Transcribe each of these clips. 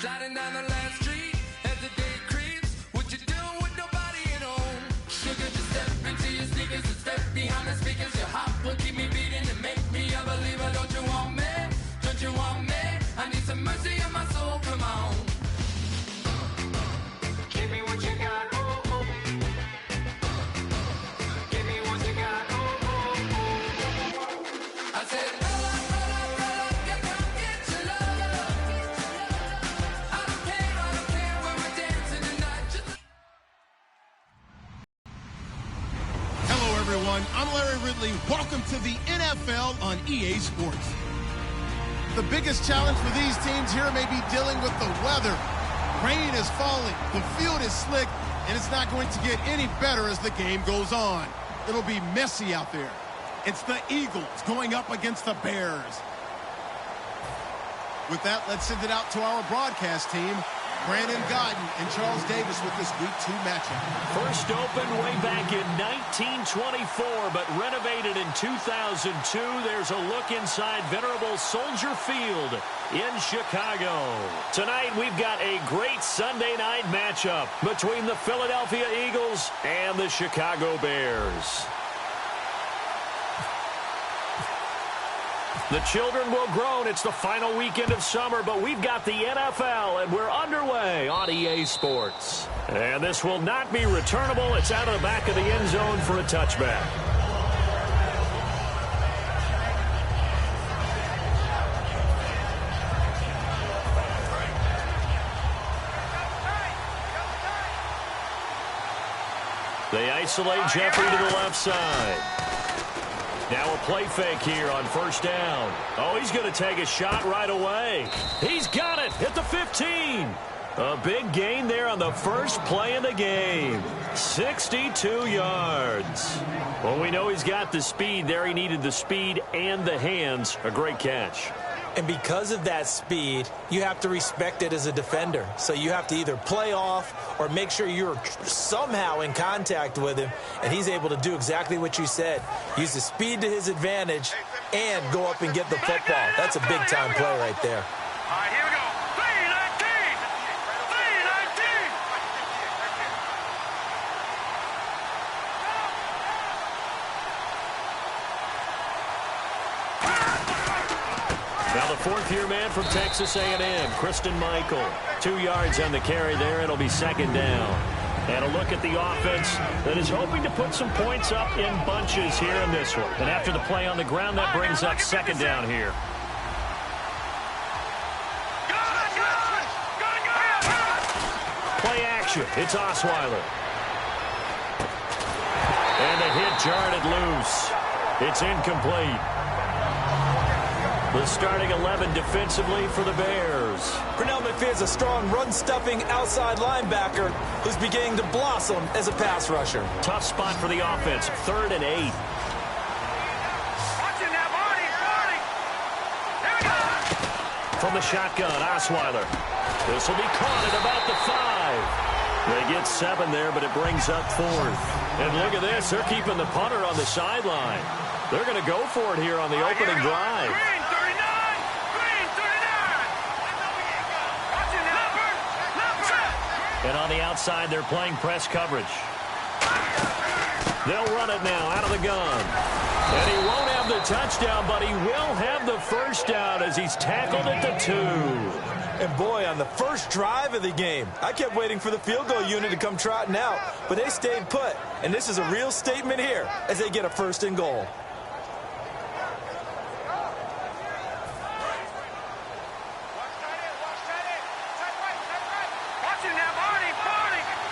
Sliding down the last street as the day creeps. What you doing with nobody at home? Sugar, just step into your sneakers and step behind the speakers. Your heart will keep me beating and make me a believer. Don't you want me? Don't you want me? I need some mercy on my soul. Come on. Give me what you got. Oh, oh. Give me what you got. Oh, oh, oh. I said, roll up, yeah, come get your love. I don't care when we're dancing tonight. Hello, everyone. I'm Larry Ridley. Welcome to the NFL on EA Sports. The biggest challenge for these teams here may be dealing with the weather. Rain is falling, the field is slick, and it's not going to get any better as the game goes on. It'll be messy out there. It's the Eagles going up against the Bears. With that, let's send it out to our broadcast team. Brandon Godden and Charles Davis with this Week 2 matchup. First opened way back in 1924, but renovated in 2002. There's a look inside venerable Soldier Field in Chicago. Tonight, we've got a great Sunday night matchup between the Philadelphia Eagles and the Chicago Bears. The children will groan. It's the final weekend of summer, but we've got the NFL, and we're underway on EA Sports. And this will not be returnable. It's out of the back of the end zone for a touchback. They isolate Jeffrey to the left side. Now a play fake here on first down. Oh, he's going to take a shot right away. He's got it at the 15. A big gain there on the first play of the game. 62 yards. Well, we know he's got the speed there. He needed the speed and the hands. A great catch. And because of that speed, you have to respect it as a defender. So you have to either play off or make sure you're somehow in contact with him. And he's able to do exactly what you said. Use the speed to his advantage and go up and get the football. That's a big-time play right there. All right, here we go. 3-19. 3-19. Now the fourth-year man from Texas A&M, Christian Michael. 2 yards on the carry there. It'll be second down. And a look at the offense that is hoping to put some points up in bunches here in this one. And after the play on the ground, that brings up second down here. Play action. It's Osweiler. And the hit jarred it loose. It's incomplete. The starting 11 defensively for the Bears. Pernell McPhee's a strong run-stuffing outside linebacker who's beginning to blossom as a pass rusher. Tough spot for the offense. 3rd and 8. Watch it now, Barney. Here we go. From the shotgun, Osweiler. This will be caught at about the 5. They get 7 there, but it brings up 4th. And look at this. They're keeping the punter on the sideline. They're going to go for it here on the opening drive. Green 39. Green 39. Watch it now. Number. And on the outside, they're playing press coverage. They'll run it now out of the gun. And he won't have the touchdown, but he will have the first down as he's tackled at the 2. And boy, on the first drive of the game, I kept waiting for the field goal unit to come trotting out, but they stayed put. And this is a real statement here as they get a 1st and goal.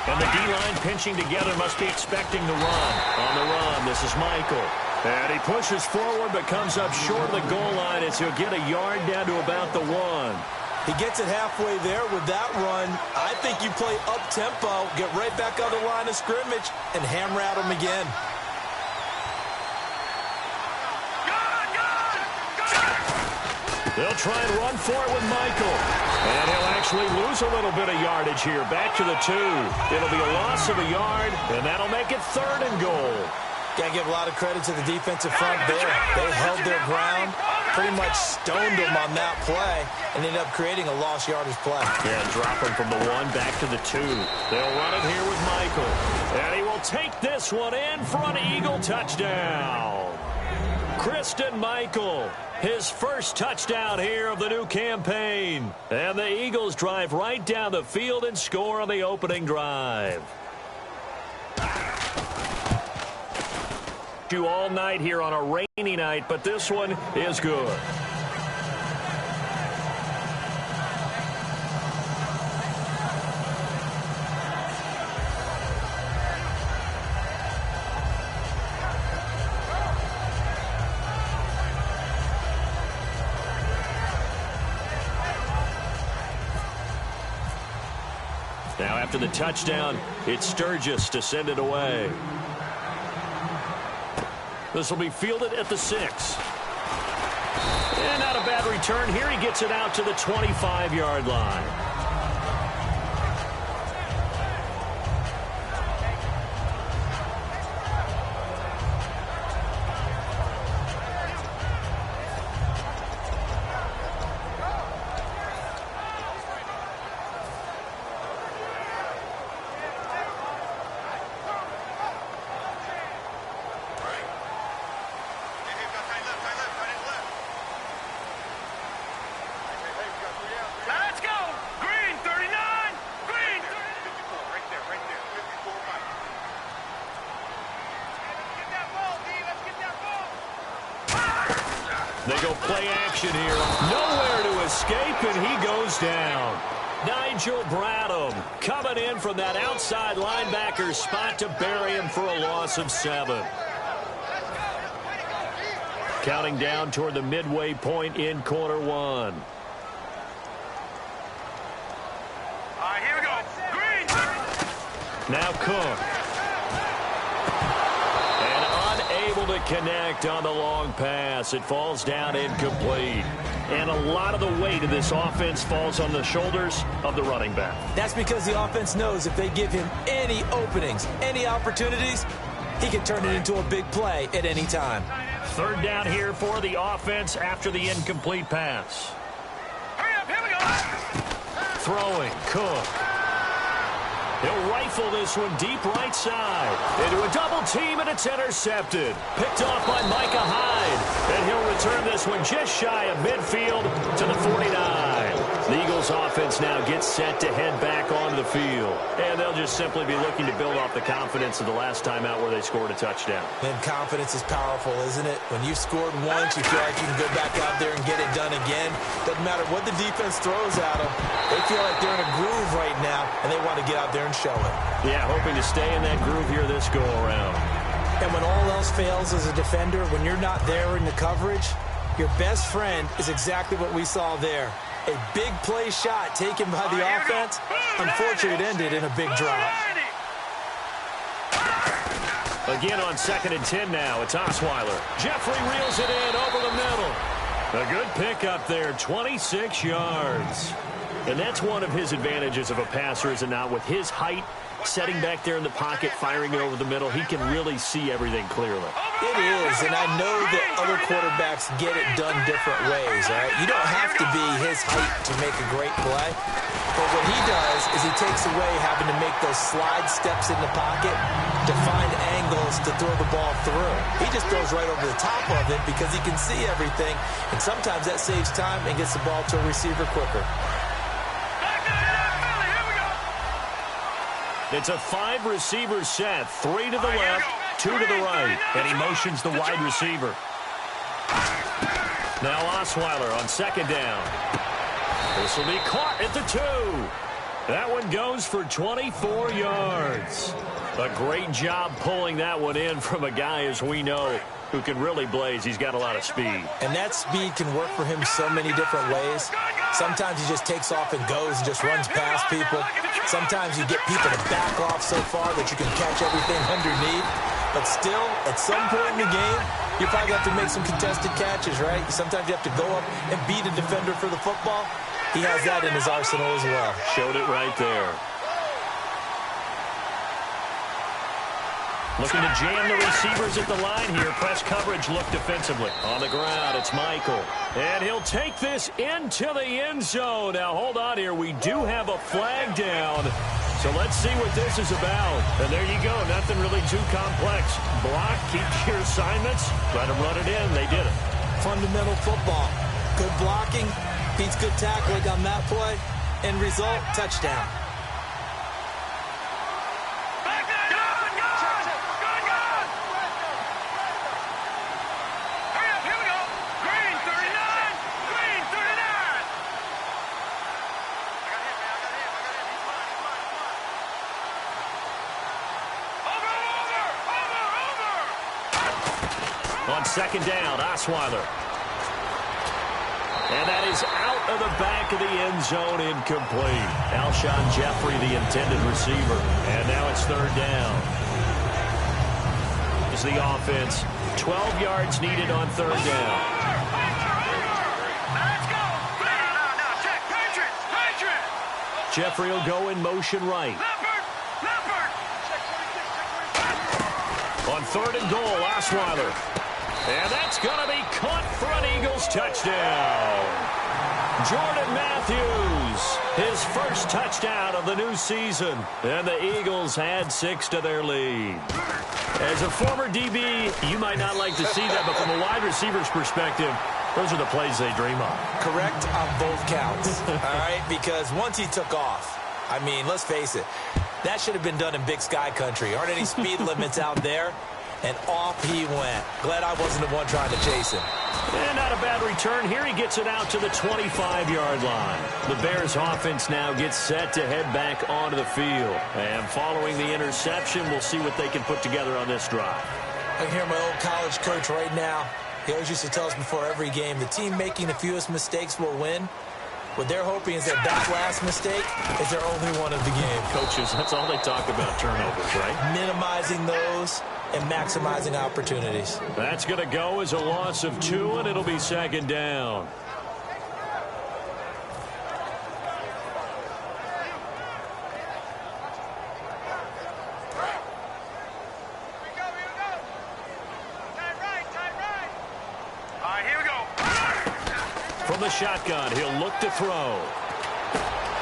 And the D-line pinching together must be expecting the run. On the run, this is Michael. And he pushes forward but comes up short of the goal line as he'll get a yard down to about the 1. He gets it halfway there with that run. I think you play up-tempo, get right back on the line of scrimmage, and hammer at him again. They'll try and run for it with Michael. And he'll actually lose a little bit of yardage here. Back to the 2. It'll be a loss of a yard, and that'll make it 3rd and goal. Got to give a lot of credit to the defensive front there. They held their ground, pretty much stoned him on that play and ended up creating a lost yardage play. Yeah, drop him from the 1 back to the 2. They'll run it here with Michael. And he will take this one in for an Eagle touchdown. Christine Michael, his first touchdown here of the new campaign. And the Eagles drive right down the field and score on the opening drive. You all night here on a rainy night, but this one is good. Now after the touchdown, it's Sturgis to send it away. This will be fielded at the 6. And not a bad return here. He gets it out to the 25-yard line. They go play action here. Nowhere to escape, and he goes down. Nigel Bradham coming in from that outside linebacker spot to bury him for a loss of 7. Counting down toward the midway point in quarter 1. All right, here we go. Green. Now Cook. To connect on the long pass. It falls down incomplete. And a lot of the weight of this offense falls on the shoulders of the running back. That's because the offense knows if they give him any openings, any opportunities, he can turn it into a big play at any time. 3rd down here for the offense after the incomplete pass. Hurry up, here we go. Throwing, Cook. He'll rifle this one deep right side. Into a double team, and it's intercepted. Picked off by Micah Hyde. And he'll return this one just shy of midfield to the 49. The Eagles offense now gets set to head back onto the field. And they'll just simply be looking to build off the confidence of the last time out where they scored a touchdown. And confidence is powerful, isn't it? When you've scored once, you feel like you can go back out there and get it done again. Doesn't matter what the defense throws at them. They feel like they're in a groove right now, and they want to get out there and show it. Yeah, hoping to stay in that groove here this go-around. And when all else fails as a defender, when you're not there in the coverage, your best friend is exactly what we saw there. A big play shot taken by the offense. Unfortunately, it ended in a big drop. Again on 2nd and 10 now. It's Osweiler. Jeffrey reels it in over the middle. A good pickup there, 26 yards. And that's one of his advantages of a passer, is it not? With his height, setting back there in the pocket, firing it over the middle, he can really see everything clearly. It is, and I know that other quarterbacks get it done different ways, all right? You don't have to be his height to make a great play. But what he does is he takes away having to make those slide steps in the pocket to find angles to throw the ball through. He just throws right over the top of it because he can see everything, and sometimes that saves time and gets the ball to a receiver quicker. It's a 5-receiver set, 3 to the left, 2 to the right, and he motions the wide receiver. Now Osweiler on 2nd down. This will be caught at the 2. That one goes for 24 yards. A great job pulling that one in from a guy, as we know, who can really blaze. He's got a lot of speed. And that speed can work for him so many different ways. Sometimes he just takes off and goes and just runs past people. Sometimes you get people to back off so far that you can catch everything underneath. But still, at some point in the game, you probably have to make some contested catches, right? Sometimes you have to go up and beat a defender for the football. He has that in his arsenal as well. Showed it right there. Looking to jam the receivers at the line here. Press coverage look defensively. On the ground, it's Michael. And he'll take this into the end zone. Now, hold on here. We do have a flag down. So let's see what this is about. And there you go. Nothing really too complex. Block, keep your assignments. Let them run it in. They did it. Fundamental football. Good blocking. Beats good tackling on that play. End result, touchdown. On second down, Osweiler. And that is out of the back of the end zone, incomplete. Alshon Jeffrey, the intended receiver. And now it's third down. Is the offense. 12 yards needed on third down. Jeffrey will go in motion right. On third and goal, Osweiler. And that's going to be caught for an Eagles touchdown. Jordan Matthews, his first touchdown of the new season. And the Eagles add 6 to their lead. As a former DB, you might not like to see that, but from a wide receiver's perspective, those are the plays they dream of. Correct on both counts, all right? Because once he took off, I mean, let's face it, that should have been done in Big Sky Country. Aren't any speed limits out there? And off he went. Glad I wasn't the one trying to chase him. And not a bad return. Here he gets it out to the 25-yard line. The Bears offense now gets set to head back onto the field. And following the interception, we'll see what they can put together on this drive. I can hear my old college coach right now. He always used to tell us before every game, the team making the fewest mistakes will win. What they're hoping is that last mistake is their only one of the game. Coaches, that's all they talk about, turnovers, right? Minimizing those and maximizing opportunities. That's going to go as a loss of 2, and it'll be second down. From the shotgun, he'll look to throw.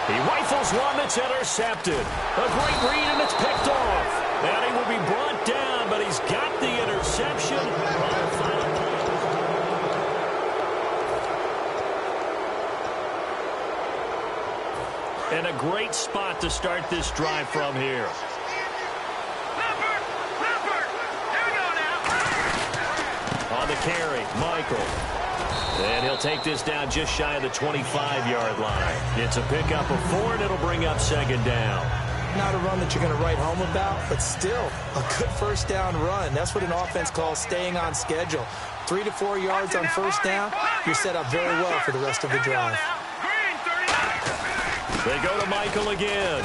He rifles one that's intercepted. A great read, and it's picked off. And he will be brought down, but he's got the interception. And a great spot to start this drive from here. On the carry, Michael. And he'll take this down just shy of the 25-yard line. It's a pickup of 4, and it'll bring up second down. Not a run that you're going to write home about, but still a good first down run. That's what an offense calls staying on schedule. 3 to 4 yards on first down, you're set up very well for the rest of the drive. They go to Michael again.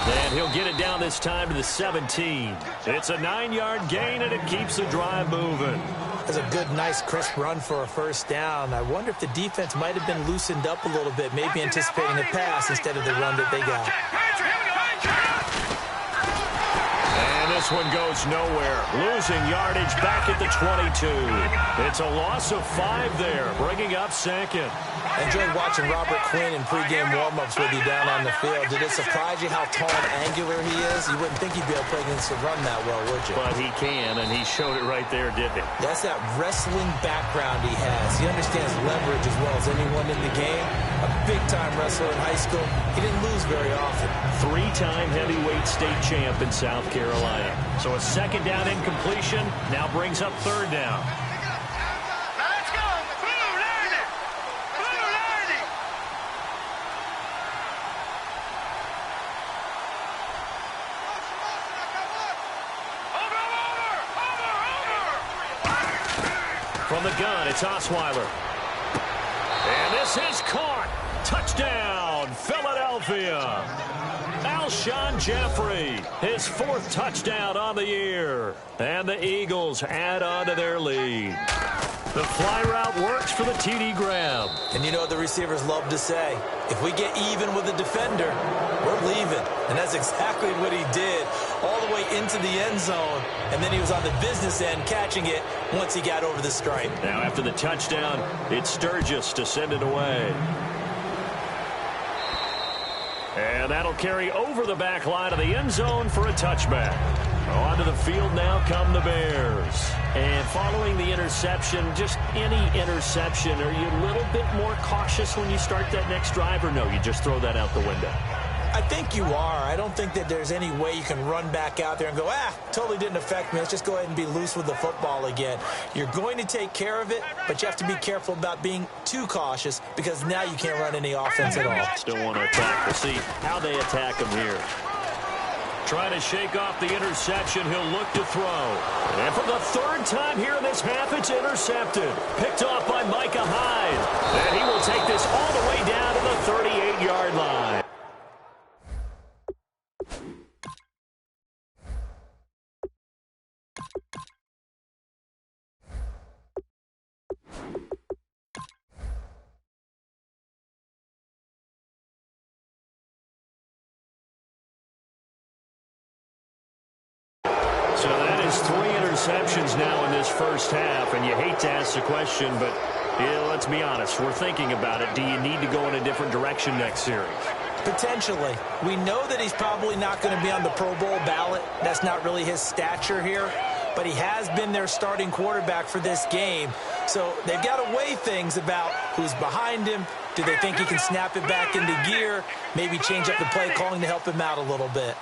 And he'll get it down this time to the 17. It's a 9-yard gain, and it keeps the drive moving. That's a good, nice, crisp run for a first down. I wonder if the defense might have been loosened up a little bit, maybe anticipating a pass instead of the run that they got. And this one goes nowhere. Losing yardage back at the 22. It's a loss of 5 there, bringing up second. I enjoyed watching Robert Quinn in pregame warm-ups with you down on the field. Did it surprise you how tall and angular he is? You wouldn't think he'd be able to play against the run that well, would you? But he can, and he showed it right there, didn't he? That's that wrestling background he has. He understands leverage as well as anyone in the game. A big-time wrestler in high school. He didn't lose very often. 3-time heavyweight state champ in South Carolina. So a second down incompletion now brings up third down. From the gun, it's Osweiler. And this is caught. Touchdown, Philadelphia. Alshon Jeffrey, his 4th touchdown on the year. And the Eagles add on to their lead. The fly route works for the TD grab. And you know what the receivers love to say? If we get even with the defender, we're leaving. And that's exactly what he did all the way into the end zone. And then he was on the business end catching it once he got over the stripe. Now after the touchdown, it's Sturgis to send it away. And that'll carry over the back line of the end zone for a touchback. Onto the field now come the Bears. And following the interception, just any interception, are you a little bit more cautious when you start that next drive, or no, you just throw that out the window? I think you are. I don't think that there's any way you can run back out there and go, totally didn't affect me. Let's just go ahead and be loose with the football again. You're going to take care of it, but you have to be careful about being too cautious because now you can't run any offense at all. Still want to attack. We'll see how they attack him here. Trying to shake off the interception. He'll look to throw. And for the third time here in this half, it's intercepted. Picked off by Micah Hyde. And he will take this all the way down to the 38-yard line. So that is 3 interceptions now in this first half, and you hate to ask the question, but let's be honest, we're thinking about it. Do you need to go in a different direction next series? Potentially. We know that he's probably not going to be on the Pro Bowl ballot. That's not really his stature here, but he has been their starting quarterback for this game. So they've got to weigh things about who's behind him. Do they think he can snap it back into gear? Maybe change up the play calling to help him out a little bit.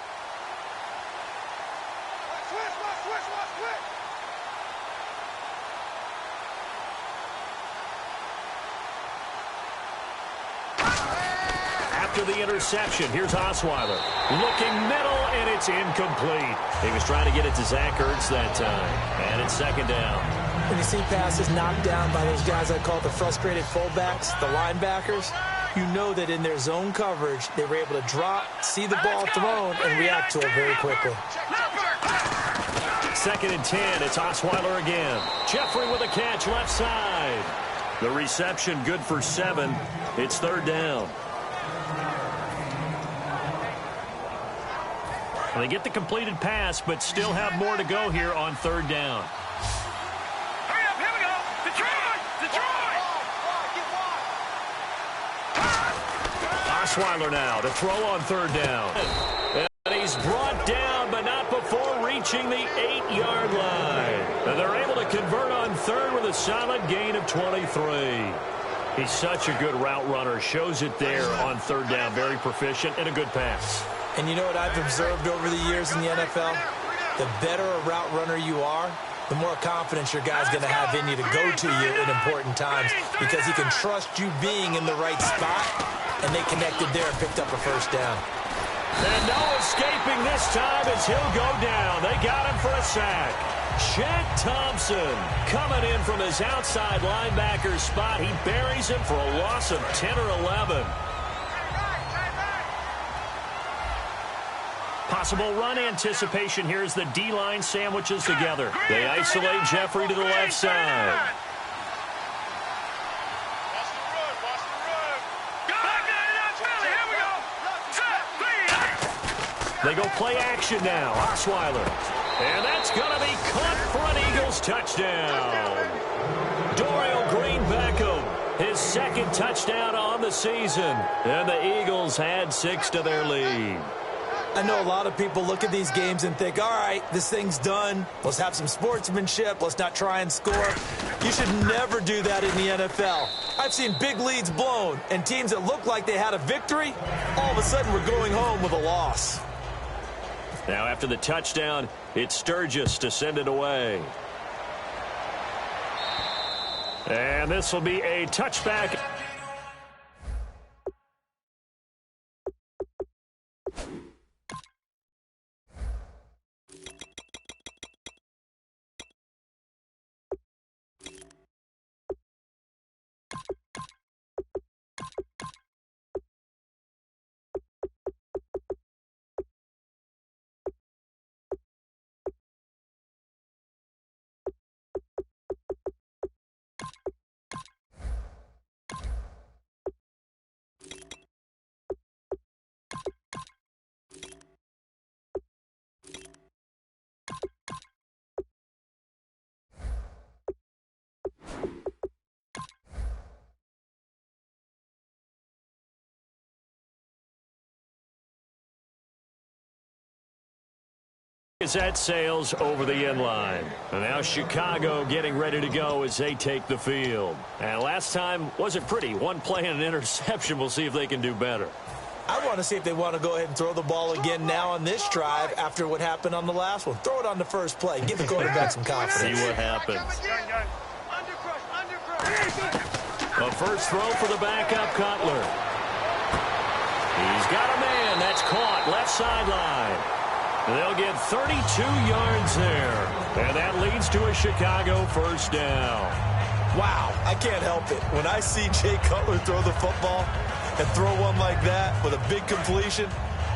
After the interception, here's Osweiler. Looking middle, and it's incomplete. He was trying to get it to Zach Ertz that time. And it's second down. When you see passes knocked down by those guys I call the frustrated fullbacks, the linebackers, you know that in their zone coverage, they were able to drop, see the ball thrown, and react to it very quickly. Second and 10, it's Osweiler again. Jeffrey with a catch left side. The reception good for 7. It's third down. They get the completed pass, but still have more to go here on third down. Hurry up, here we go. Detroit! Osweiler now to throw on third down. And he's brought down, but not before reaching the 8-yard line. And they're able to convert on third with a solid gain of 23. He's such a good route runner. Shows it there on third down. Very proficient and a good pass. And you know what I've observed over the years in the NFL? The better a route runner you are, the more confidence your guy's going to have in you to go to you in important times because he can trust you being in the right spot, and they connected there and picked up a first down. And no escaping this time as he'll go down. They got him for a sack. Shaq Thompson coming in from his outside linebacker spot. He buries him for a loss of 10 or 11. Possible run anticipation here as the D-line sandwiches together. They isolate Jeffrey to the left side. They go play action now. Osweiler. And that's going to be caught for an Eagles touchdown. Dorial Green Beckham, his second touchdown on the season. And the Eagles add 6 to their lead. I know a lot of people look at these games and think, all right, this thing's done. Let's have some sportsmanship. Let's not try and score. You should never do that in the NFL. I've seen big leads blown, and teams that look like they had a victory, all of a sudden we're going home with a loss. Now after the touchdown, it's Sturgis to send it away. And this will be a touchback. As that sails over the end line. And now Chicago getting ready to go as they take the field. And last time wasn't pretty. One play and an interception. We'll see if they can do better. I want to see if they want to go ahead and throw the ball again now on this drive after what happened on the last one. Throw it on the first play. Give the quarterback some confidence. See what happens. A first throw for the backup Cutler. He's got a man. That's caught left sideline. They'll get 32 yards there. And that leads to a Chicago first down. Wow, I can't help it. When I see Jay Cutler throw the football and throw one like that with a big completion,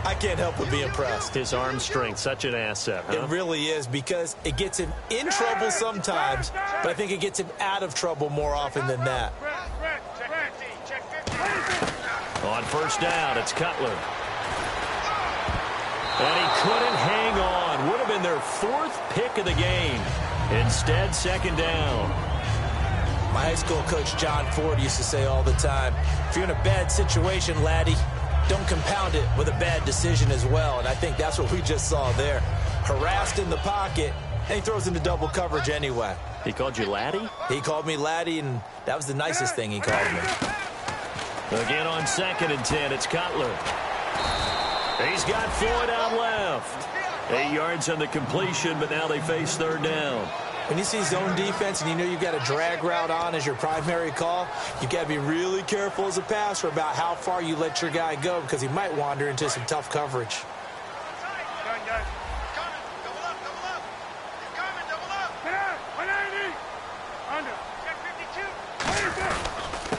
I can't help but be impressed. His arm strength, such an asset, huh? It really is, because it gets him in trouble sometimes, but I think it gets him out of trouble more often than that. On first down, it's Cutler. And he couldn't hang on. Would have been their fourth pick of the game. Instead, second down. My high school coach, John Ford, used to say all the time, if you're in a bad situation, laddie, don't compound it with a bad decision as well. And I think that's what we just saw there. Harassed in the pocket, and he throws into double coverage anyway. He called you laddie? He called me laddie, and that was the nicest thing he called me. Again on 2nd and 10, it's Cutler. He's got Floyd out left. 8 yards on the completion, but now they face third down. When you see zone defense and you know you've got a drag route on as your primary call, you've got to be really careful as a passer about how far you let your guy go, because he might wander into some tough coverage.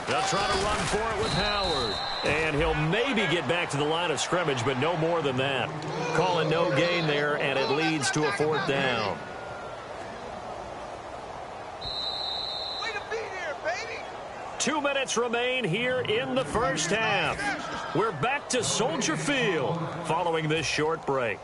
They'll try to run for it with Howard. And he'll maybe get back to the line of scrimmage, but no more than that. Calling no gain there, and it leads to a fourth down. Way to be here, baby. 2 minutes remain here in the first half. We're back to Soldier Field following this short break.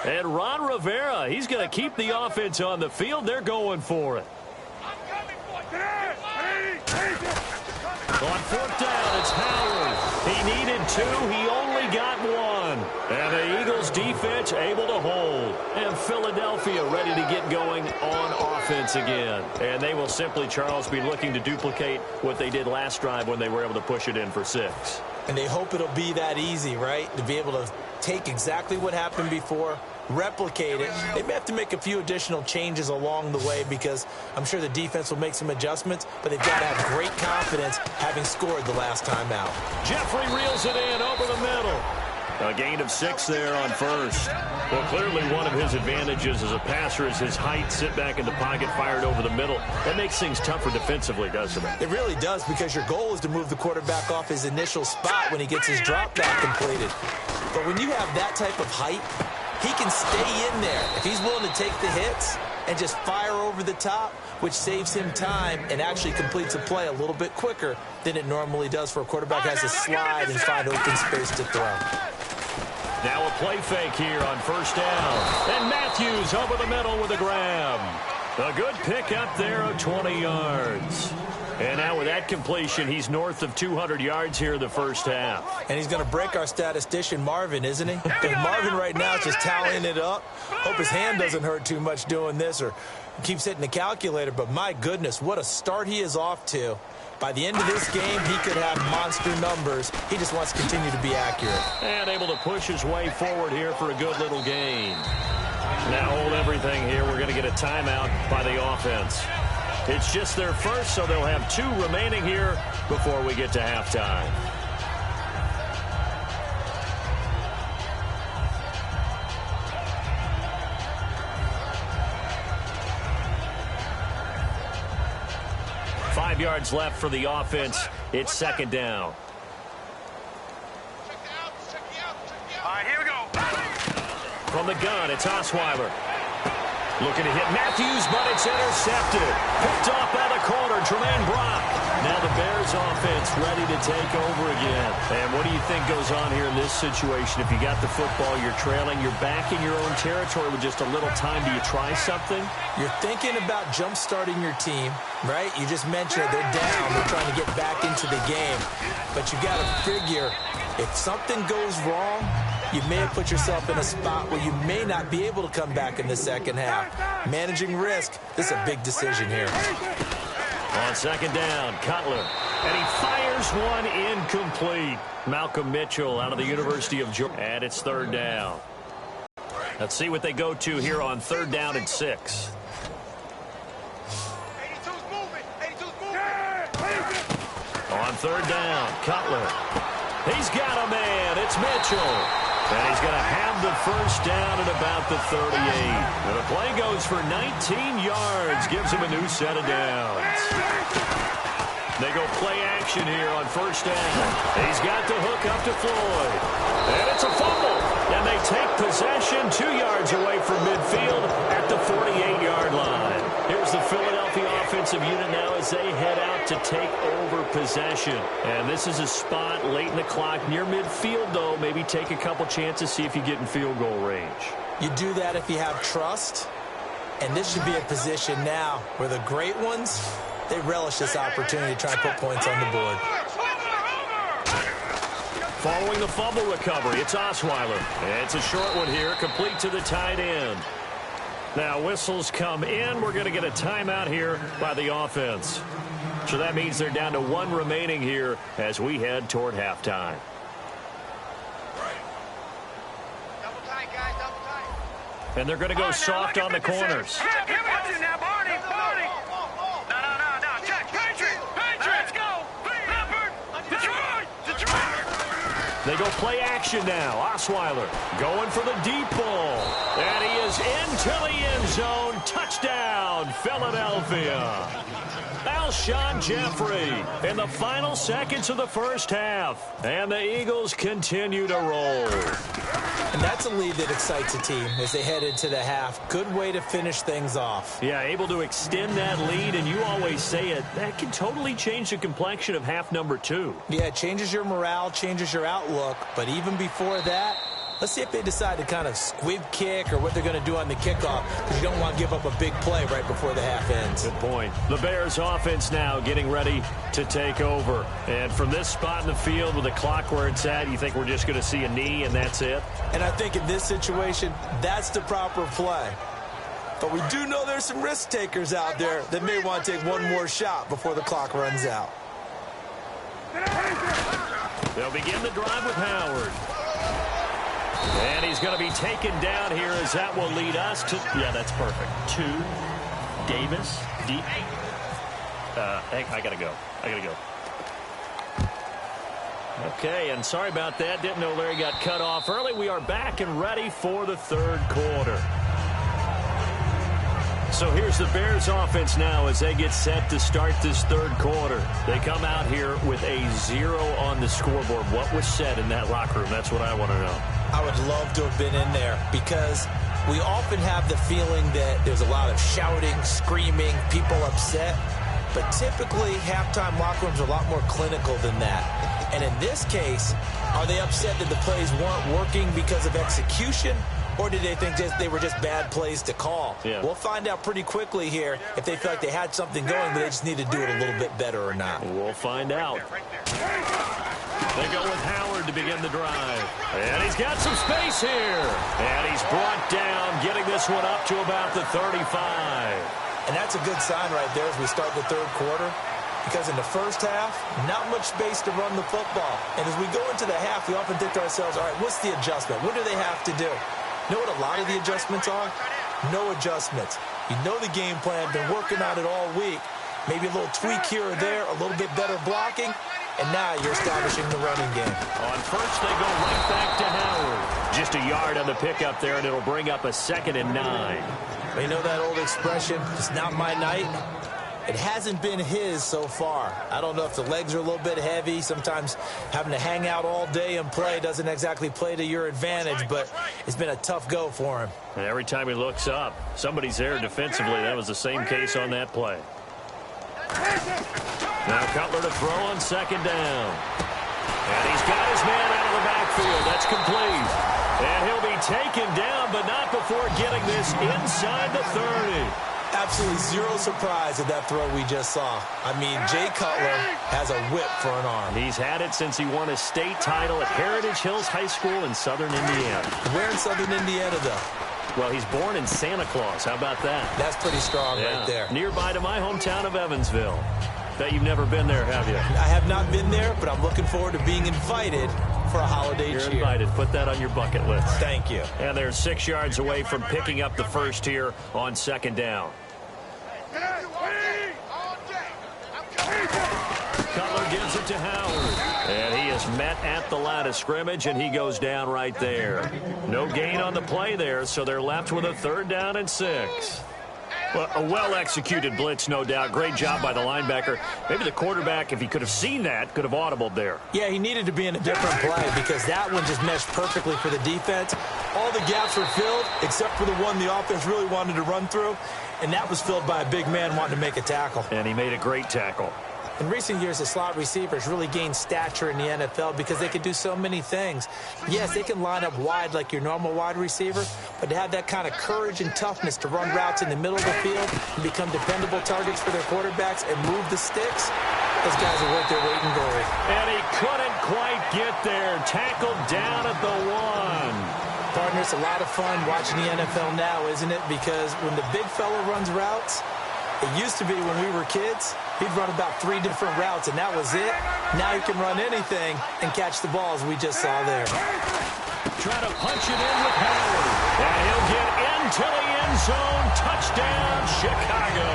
And Ron Rivera, he's going to keep the offense on the field. They're going for it. On fourth down, it's Howard. He needed 2. He only got 1. And the Eagles defense able to hold. And Philadelphia ready to get going on offense again. And they will simply, Charles, be looking to duplicate what they did last drive when they were able to push it in for 6. And they hope it'll be that easy, right? To be able to take exactly what happened before, replicate it. They may have to make a few additional changes along the way, because I'm sure the defense will make some adjustments, but they've got to have great confidence having scored the last time out. Jeffrey reels it in over the middle. A gain of 6 there on first. Well, clearly one of his advantages as a passer is his height. Sit back in the pocket, fired over the middle. That makes things tougher defensively, doesn't it? It really does, because your goal is to move the quarterback off his initial spot when he gets his drop back completed. But when you have that type of height, he can stay in there if he's willing to take the hits and just fire over the top, which saves him time and actually completes a play a little bit quicker than it normally does for a quarterback who has to slide and find open space to throw. Now a play fake here on first down. And Matthews over the middle with a grab. A good pickup there of 20 yards. And now with that completion, he's north of 200 yards here in the first half. And he's going to break our statistician, Marvin, isn't he? And Marvin right now is just tallying it up. Hope his hand doesn't hurt too much doing this, or keeps hitting the calculator. But my goodness, what a start he is off to. By the end of this game, he could have monster numbers. He just wants to continue to be accurate. And able to push his way forward here for a good little gain. Now hold everything here. We're going to get a timeout by the offense. It's just their first, so they'll have 2 remaining here before we get to halftime. Five yards left for the offense. It's second down. All right, here we go. From the gun, it's Osweiler. Looking to hit Matthews, but it's intercepted. Picked off by the corner, Tremaine Brock. Now the Bears offense ready to take over again. And what do you think goes on here in this situation? If you got the football, you're trailing, you're back in your own territory with just a little time. Do you try something? You're thinking about jump-starting your team, right? You just mentioned it. They're down. They're trying to get back into the game. But you got to figure, if something goes wrong, you may have put yourself in a spot where you may not be able to come back in the second half. Managing risk, this is a big decision here. On second down, Cutler. And he fires one incomplete. Malcolm Mitchell out of the University of Georgia. And it's third down. Let's see what they go to here on third down and 6. On third down, Cutler. He's got a man. It's Mitchell. And he's going to have the first down at about the 38. And the play goes for 19 yards. Gives him a new set of downs. They go play action here on first down. He's got the hook up to Floyd. And it's a fumble. And they take possession 2 yards away from midfield at the 48-yard line. Here's the Philadelphia offensive unit now as they head out to take over possession. And this is a spot late in the clock near midfield, though. Maybe take a couple chances, see if you get in field goal range. You do that if you have trust. And this should be a position now where the great ones, they relish this opportunity to try and put points on the board. Following the fumble recovery, it's Osweiler. It's a short one here, complete to the tight end. Now, whistles come in. We're going to get a timeout here by the offense. So that means they're down to 1 remaining here as we head toward halftime. And they're going to go soft on the corners. They go play action now. Osweiler going for the deep ball. And he is into the end zone. Touchdown, Philadelphia. Alshon Jeffrey in the final seconds of the first half. And the Eagles continue to roll. And that's a lead that excites a team as they head into the half. Good way to finish things off. Yeah, able to extend that lead, and you always say it, that can totally change the complexion of half number 2. Yeah, it changes your morale, changes your outlook. But even before that, let's see if they decide to kind of squib kick or what they're going to do on the kickoff, because you don't want to give up a big play right before the half ends. Good point. The Bears offense now getting ready to take over. And from this spot in the field with the clock where it's at, you think we're just going to see a knee and that's it? And I think in this situation, that's the proper play. But we do know there's some risk takers out there that may want to take one more shot before the clock runs out. They'll begin the drive with Howard. And he's going to be taken down here as that will lead us to, yeah, that's perfect, to Davis. Hey, I got to go. Okay, and sorry about that. Didn't know Larry got cut off early. We are back and ready for the third quarter. So here's the Bears offense now as they get set to start this third quarter. They come out here with a 0 on the scoreboard. What was said in that locker room? That's what I want to know. I would love to have been in there because we often have the feeling that there's a lot of shouting, screaming, people upset. But typically, halftime locker rooms are a lot more clinical than that. And in this case, are they upset that the plays weren't working because of execution? Or did they think they were just bad plays to call? Yeah. We'll find out pretty quickly here if they feel like they had something going, but they just need to do it a little bit better or not. We'll find out. They go with Howard to begin the drive. And he's got some space here. And he's brought down, getting this one up to about the 35. And that's a good sign right there as we start the third quarter. Because in the first half, not much space to run the football. And as we go into the half, we often think to ourselves, all right, what's the adjustment? What do they have to do? You know what a lot of the adjustments are? No adjustments. You know the game plan, been working on it all week. Maybe a little tweak here or there, a little bit better blocking, and now you're establishing the running game. On first, they go right back to Howard. Just a yard on the pickup there, and it'll bring up a 2nd and 9. You know that old expression, it's not my night? It hasn't been his so far. I don't know if the legs are a little bit heavy. Sometimes having to hang out all day and play doesn't exactly play to your advantage, but it's been a tough go for him. And every time he looks up, somebody's there defensively. That was the same case on that play. Now Cutler to throw on second down. And he's got his man out of the backfield. That's complete. And he'll be taken down, but not before getting this inside the 30. Absolutely zero surprise at that throw we just saw. I mean, Jay Cutler has a whip for an arm. He's had it since he won a state title at Heritage Hills High School in southern Indiana. Where in southern Indiana, though? Well, he's born in Santa Claus. How about that? That's pretty strong right there. Nearby to my hometown of Evansville. Bet you've never been there, have you? I have not been there, but I'm looking forward to being invited for a holiday cheer. You're invited. Put that on your bucket list. Thank you. And they're 6 yards away from picking up the first here on second down. Cutler gives it to Howard. And he is met at the line of scrimmage, and he goes down right there. No gain on the play there, so they're left with a 3rd down and 6. Well, a well-executed blitz, no doubt. Great job by the linebacker. Maybe the quarterback, if he could have seen that, could have audibled there. Yeah, he needed to be in a different play because that one just meshed perfectly for the defense. All the gaps were filled except for the one the offense really wanted to run through, and that was filled by a big man wanting to make a tackle. And he made a great tackle. In recent years, the slot receivers really gained stature in the NFL because they can do so many things. Yes, they can line up wide like your normal wide receiver, but to have that kind of courage and toughness to run routes in the middle of the field and become dependable targets for their quarterbacks and move the sticks, those guys are worth their weight in gold. And he couldn't quite get there. Tackled down at the 1. Partner, it's a lot of fun watching the NFL now, isn't it? Because when the big fella runs routes, it used to be when we were kids, he'd run about 3 different routes, and that was it. Now he can run anything and catch the balls we just saw there. Try to punch it in with Howard. And he'll get into the end zone. Touchdown, Chicago.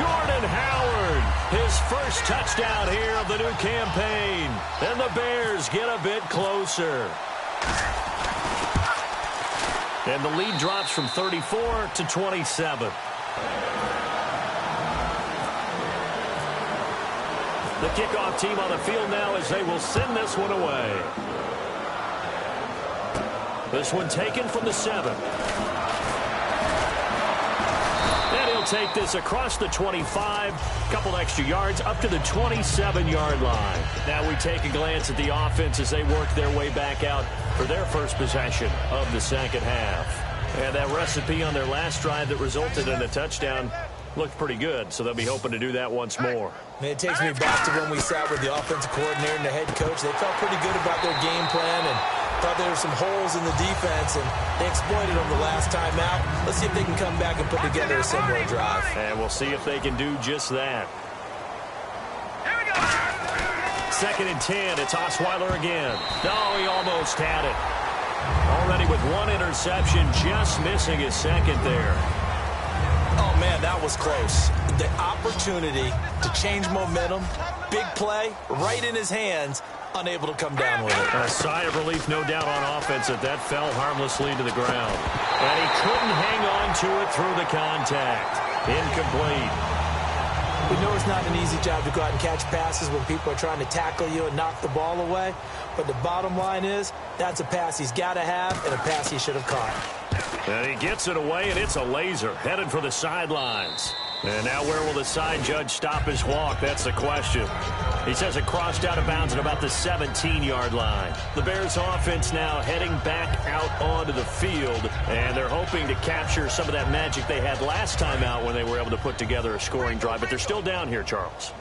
Jordan Howard, his first touchdown here of the new campaign. And the Bears get a bit closer. And the lead drops from 34 to 27. The kickoff team on the field now as they will send this one away. This one taken from the 7. And he'll take this across the 25, couple extra yards up to the 27-yard line. Now we take a glance at the offense as they work their way back out for their first possession of the second half. And that recipe on their last drive that resulted in a touchdown looked pretty good, so they'll be hoping to do that once more. Man, it takes me back to when we sat with the offensive coordinator and the head coach. They felt pretty good about their game plan and thought there were some holes in the defense, and they exploited them the last time out. Let's see if they can come back and put together a similar drive. And we'll see if they can do just that. 2nd and 10. It's Osweiler again. No, he almost had it. Already with 1 interception, just missing his 2nd there. Oh, man, that was close. The opportunity to change momentum, big play, right in his hands, unable to come down with it. A sigh of relief, no doubt, on offense that fell harmlessly to the ground. And he couldn't hang on to it through the contact. Incomplete. We know it's not an easy job to go out and catch passes when people are trying to tackle you and knock the ball away. But the bottom line is, that's a pass he's got to have and a pass he should have caught. And he gets it away, and it's a laser headed for the sidelines. And now where will the side judge stop his walk? That's the question. He says it crossed out of bounds at about the 17-yard line. The Bears offense now heading back out onto the field, and they're hoping to capture some of that magic they had last time out when they were able to put together a scoring drive. But they're still down here, Charles.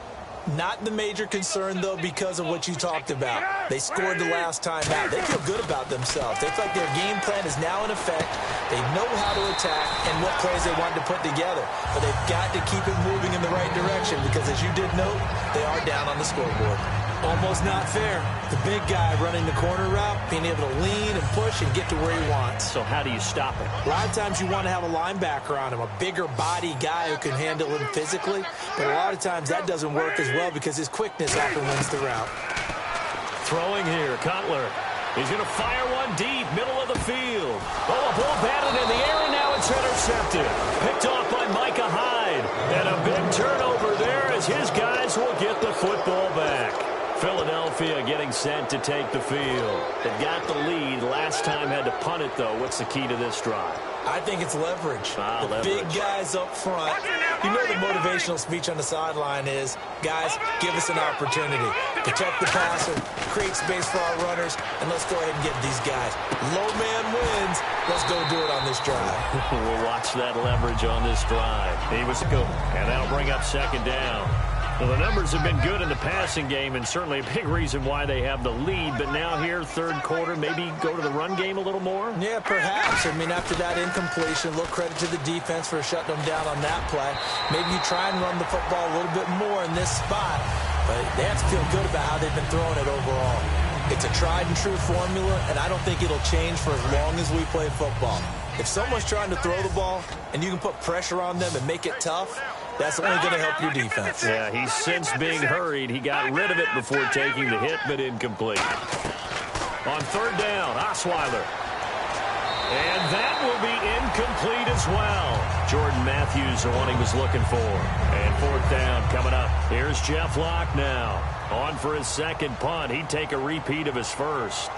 Not the major concern, though, because of what you talked about. They scored the last time out. They feel good about themselves. They feel like their game plan is now in effect. They know how to attack and what plays they want to put together. But they've got to keep it moving in the right direction because, as you did note, they are down on the scoreboard. Almost not fair. The big guy running the corner route, being able to lean and push and get to where he wants. So how do you stop it? A lot of times you want to have a linebacker on him, a bigger body guy who can handle him physically. But a lot of times that doesn't work as well because his quickness often wins the route. Throwing here, Cutler. He's going to fire one deep, middle of the field. Oh, a ball batted in the air, and now it's intercepted. Picked off by Micah Hyde. And a big turnover there as his guys will get the football back. Philadelphia getting sent to take the field. They've got the lead. Last time had to punt it, though. What's the key to this drive? I think it's leverage. Leverage. Big guys up front You know the motivational speech on the sideline is, guys, give us an opportunity. Protect the passer, create space for our runners, and let's go ahead and get these guys. Low man wins. Let's go do it on this drive. We'll watch that leverage on this drive. He was good, and that'll bring up second down. Well, the numbers have been good in the passing game, and certainly a big reason why they have the lead. But now here, third quarter, maybe go to the run game a little more? Yeah, perhaps. I mean, after that incompletion, a little credit to the defense for shutting them down on that play. Maybe you try and run the football a little bit more in this spot. But they have to feel good about how they've been throwing it overall. It's a tried-and-true formula, and I don't think it'll change for as long as we play football. If someone's trying to throw the ball and you can put pressure on them and make it tough, that's only going to help your defense. Yeah, he's since being hurried. He got rid of it before taking the hit, but incomplete. On third down, Osweiler. And that will be incomplete as well. Jordan Matthews, the one he was looking for. And fourth down coming up. Here's Jeff Locke now. On for his second punt. He'd take a repeat of his first.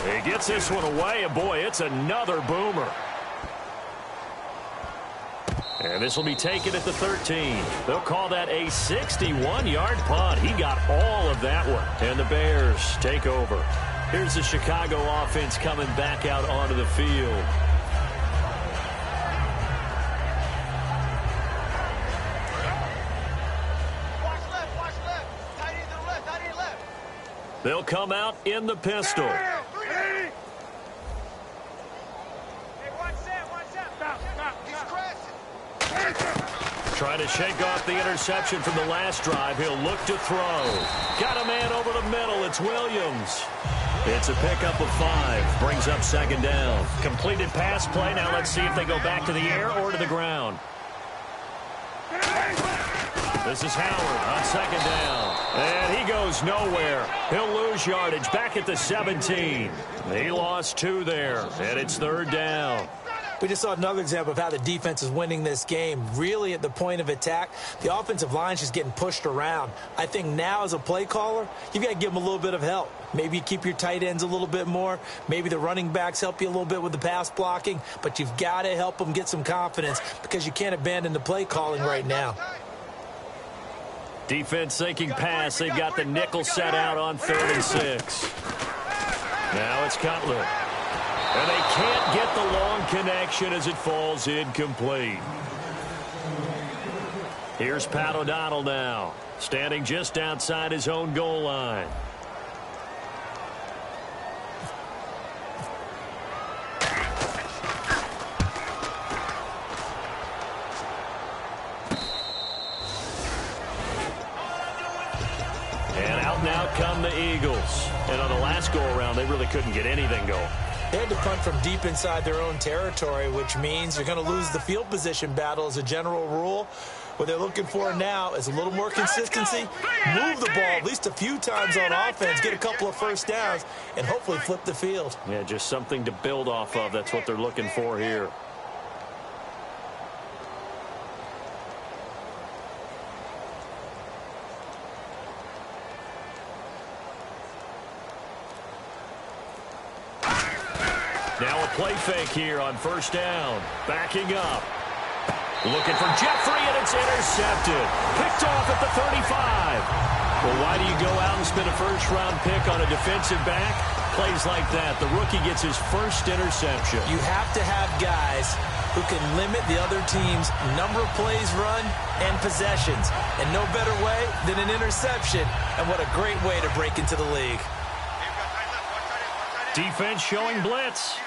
He gets this one away, and boy, it's another boomer. And this will be taken at the 13. They'll call that a 61-yard punt. He got all of that one. And the Bears take over. Here's the Chicago offense coming back out onto the field. Watch left. Tight end to the left, tight end left. They'll come out in the pistol. Hey, watch that. Stop. He's crashing. Trying to shake off the interception from the last drive. He'll look to throw. Got a man over the middle. It's Williams. It's a pickup of 5. Brings up second down. Completed pass play. Now let's see if they go back to the air or to the ground. This is Howard on second down. And he goes nowhere. He'll lose yardage back at the 17. He lost 2 there. And it's third down. We just saw another example of how the defense is winning this game. Really at the point of attack, the offensive line's just getting pushed around. I think now as a play caller, you've got to give them a little bit of help. Maybe you keep your tight ends a little bit more. Maybe the running backs help you a little bit with the pass blocking. But you've got to help them get some confidence because you can't abandon the play calling right now. Defense thinking pass. They've got the nickel set out on 3rd and 6. Now it's Cutler. And they can't get the long connection as it falls incomplete. Here's Pat O'Donnell now, standing just outside his own goal line. And out come the Eagles. And on the last go-around, they really couldn't get anything going. They had to punt from deep inside their own territory, which means you're going to lose the field position battle as a general rule. What they're looking for now is a little more consistency, move the ball at least a few times on offense, get a couple of first downs, and hopefully flip the field. Yeah, just something to build off of. That's what they're looking for here. Now a play fake here on first down. Backing up. Looking for Jeffrey, and it's intercepted. Picked off at the 35. Well, why do you go out and spend a first-round pick on a defensive back? Plays like that. The rookie gets his first interception. You have to have guys who can limit the other team's number of plays run and possessions. And no better way than an interception. And what a great way to break into the league. Defense showing blitz.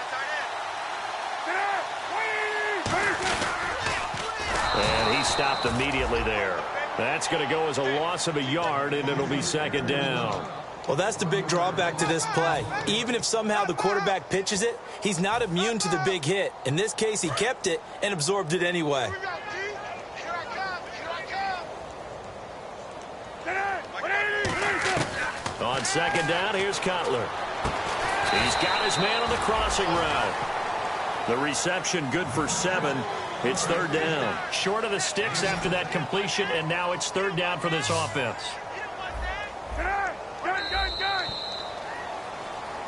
And he stopped immediately there. That's going to go as a loss of a yard, and it'll be second down. Well, that's the big drawback to this play. Even if somehow the quarterback pitches it, he's not immune to the big hit. In this case, he kept it and absorbed it anyway. On second down, here's Cutler. He's got his man on the crossing route. The reception good for 7. It's third down. Short of the sticks after that completion, and now it's third down for this offense.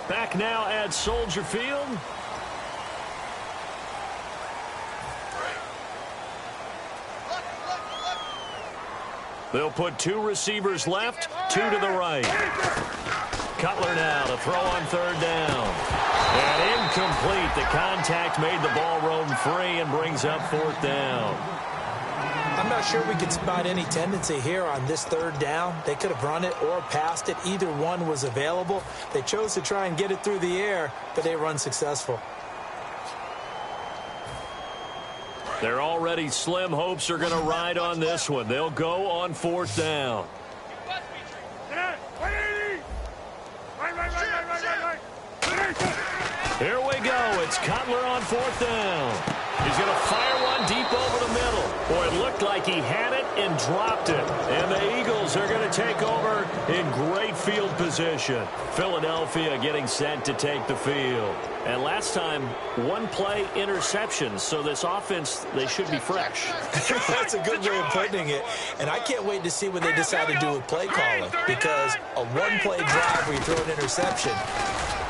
Back now at Soldier Field. They'll put 2 receivers left, 2 to the right. Cutler now to throw on 3rd down. And incomplete. The contact made the ball roam free and brings up 4th down. I'm not sure we could spot any tendency here on this 3rd down. They could have run it or passed it. Either one was available. They chose to try and get it through the air, but they were unsuccessful. Their already slim hopes are going to ride on this one. They'll go on 4th down. Here we go. It's Cutler on 4th down. He's going to fire one deep over the middle. Boy, it looked like he had it and dropped it. And the Eagles are going to take over in great field position. Philadelphia getting set to take the field. And last time, 1-play interceptions. So this offense, they should be fresh. That's a good way of putting it. And I can't wait to see what they decide to do with play calling. Because a 1-play drive where you throw an interception,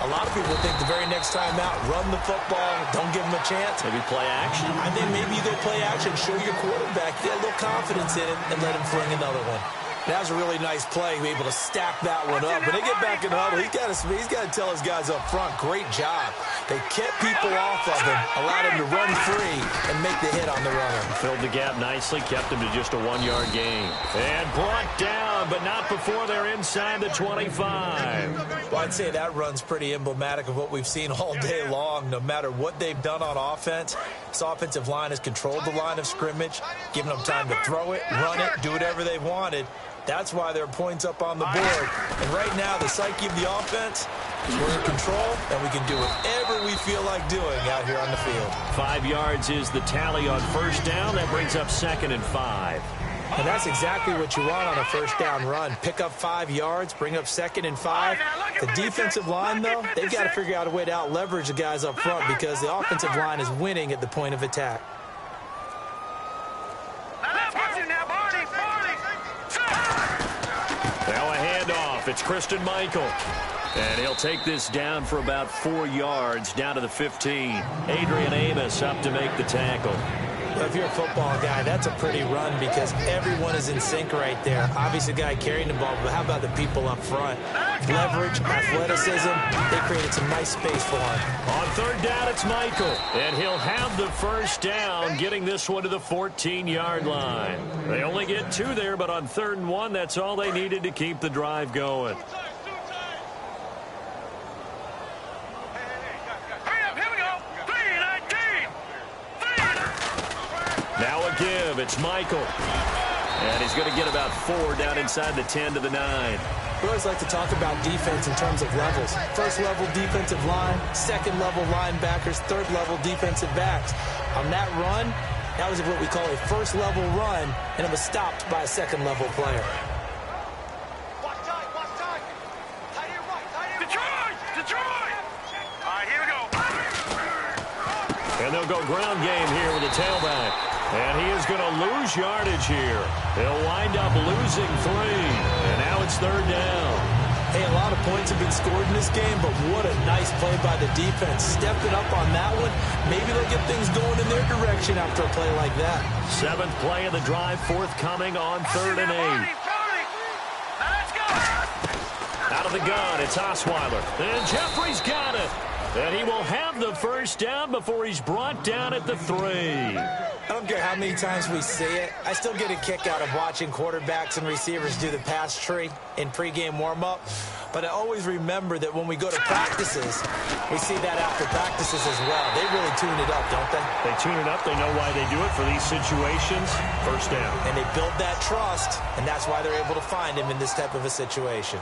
a lot of people think the very next time out, run the football, don't give them a chance. Maybe play action. I think maybe you go play action, show your quarterback, get a little confidence in it, and let him fling another one. That was a really nice play, be able to stack that one up. When they get back in the huddle, he's got to tell his guys up front, great job. They kept people off of him, allowed him to run free, and make the hit on the runner. Filled the gap nicely, kept him to just a 1-yard gain. And brought down, but not before they're inside the 25. Well, I'd say that run's pretty emblematic of what we've seen all day long. No matter what they've done on offense, this offensive line has controlled the line of scrimmage, given them time to throw it, run it, do whatever they wanted. That's why there are points up on the board. And right now, the psyche of the offense is we're in control, and we can do whatever we feel like doing out here on the field. 5 yards is the tally on 1st down. That brings up 2nd and 5. And that's exactly what you want on a 1st down run. Pick up 5 yards, bring up 2nd and 5. The defensive line, though, they've got to figure out a way to out-leverage the guys up front because the offensive line is winning at the point of attack. Now a handoff. It's Christian Michael. And he'll take this down for about 4 yards, down to the 15. Adrian Amos up to make the tackle. Well, if you're a football guy, that's a pretty run because everyone is in sync right there. Obviously, the guy carrying the ball, but how about the people up front? Leverage, athleticism, they created some nice space for him. On 3rd down, it's Michael. And he'll have the 1st down, getting this one to the 14-yard line. They only get 2 there, but on 3rd and 1, that's all they needed to keep the drive going. Now a give. It's Michael. And he's going to get about 4 down inside the 10 to the 9. We always like to talk about defense in terms of levels. 1st level defensive line, 2nd level linebackers, 3rd level defensive backs. On that run, that was what we call a 1st level run, and it was stopped by a 2nd level player. Detroit! All right, here we go. And they'll go ground game here with the tailback. And he is going to lose yardage here. He'll wind up losing 3. And now it's 3rd down. Hey, a lot of points have been scored in this game, but what a nice play by the defense. Stepping up on that one. Maybe they'll get things going in their direction after a play like that. 7th play of the drive, forthcoming on 3rd and 8. Let's go. Out of the gun, it's Osweiler. And Jeffrey's got it. And he will have the 1st down before he's brought down at the 3. I don't care how many times we see it. I still get a kick out of watching quarterbacks and receivers do the pass tree in pregame warm-up. But I always remember that when we go to practices, we see that after practices as well. They really tune it up, don't they? They tune it up. They know why they do it for these situations. 1st down. And they build that trust, and that's why they're able to find him in this type of a situation.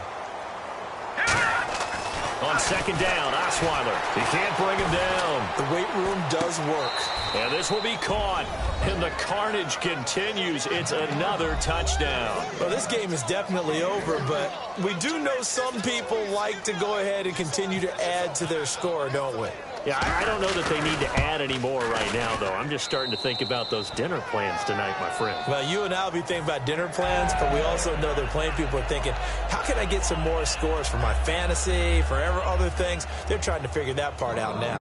On 2nd down, Osweiler. He can't bring him down. The weight room does work. And this will be caught. And the carnage continues. It's another touchdown. Well, this game is definitely over, but we do know some people like to go ahead and continue to add to their score, don't we? Yeah, I don't know that they need to add any more right now, though. I'm just starting to think about those dinner plans tonight, my friend. Well, you and I will be thinking about dinner plans, but we also know that plenty of people are thinking, how can I get some more scores for my fantasy, for other things? They're trying to figure that part out now.